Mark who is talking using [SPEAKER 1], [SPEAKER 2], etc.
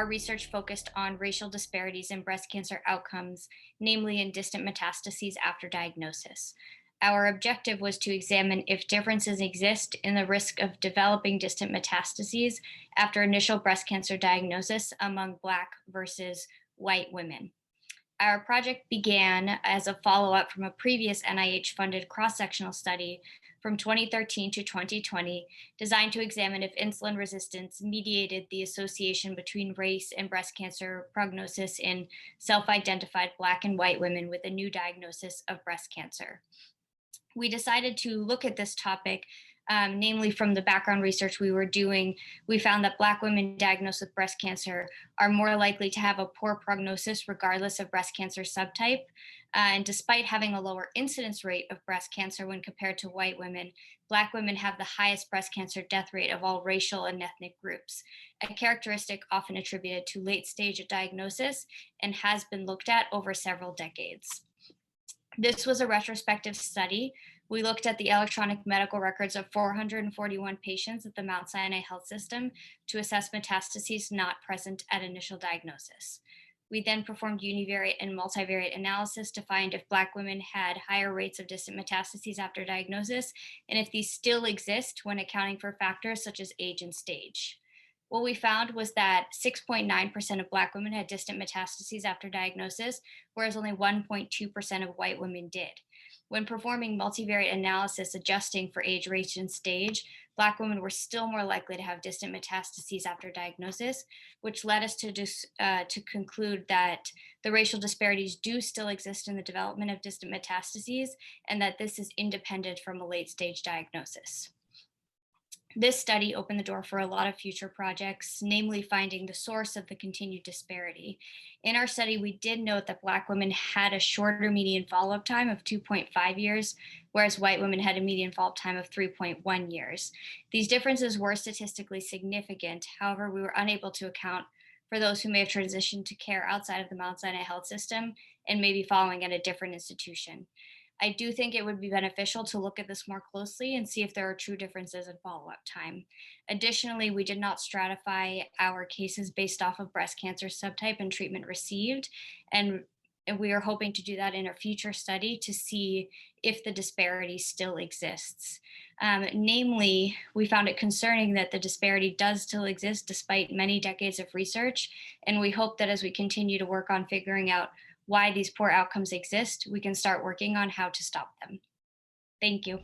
[SPEAKER 1] our research focused on racial disparities in breast cancer outcomes, namely in distant metastases after diagnosis. Our objective was to examine if differences exist in the risk of developing distant metastases after initial breast cancer diagnosis among Black versus white women. Our project began as a follow up from a previous NIH funded cross sectional study from 2013 to 2020, designed to examine if insulin resistance mediated the association between race and breast cancer prognosis in self identified Black and white women with a new diagnosis of breast cancer. We decided to look at this topic, namely from the background research we were doing. We found that Black women diagnosed with breast cancer are more likely to have a poor prognosis regardless of breast cancer subtype. And despite having a lower incidence rate of breast cancer when compared to white women, Black women have the highest breast cancer death rate of all racial and ethnic groups, a characteristic often attributed to late stage diagnosis and has been looked at over several decades. This was a retrospective study. We looked at the electronic medical records of 441 patients at the Mount Sinai Health System to assess metastases not present at initial diagnosis. We then performed univariate and multivariate analysis to find if Black women had higher rates of distant metastases after diagnosis, and if these still exist when accounting for factors such as age and stage. What we found was that 6.9% of Black women had distant metastases after diagnosis, whereas only 1.2% of white women did. When performing multivariate analysis adjusting for age, race, and stage, Black women were still more likely to have distant metastases after diagnosis, which led us to conclude that the racial disparities do still exist in the development of distant metastases, and that this is independent from a late stage diagnosis. This study opened the door for a lot of future projects, namely finding the source of the continued disparity. In our study, we did note that Black women had a shorter median follow-up time of 2.5 years, whereas white women had a median follow-up time of 3.1 years. These differences were statistically significant. However, we were unable to account for those who may have transitioned to care outside of the Mount Sinai Health System and may be following at a different institution. I do think it would be beneficial to look at this more closely and see if there are true differences in follow-up time. Additionally, we did not stratify our cases based off of breast cancer subtype and treatment received, and we are hoping to do that in a future study to see if the disparity still exists. Namely, we found it concerning that the disparity does still exist despite many decades of research, and we hope that as we continue to work on figuring out why these poor outcomes exist, we can start working on how to stop them. Thank you.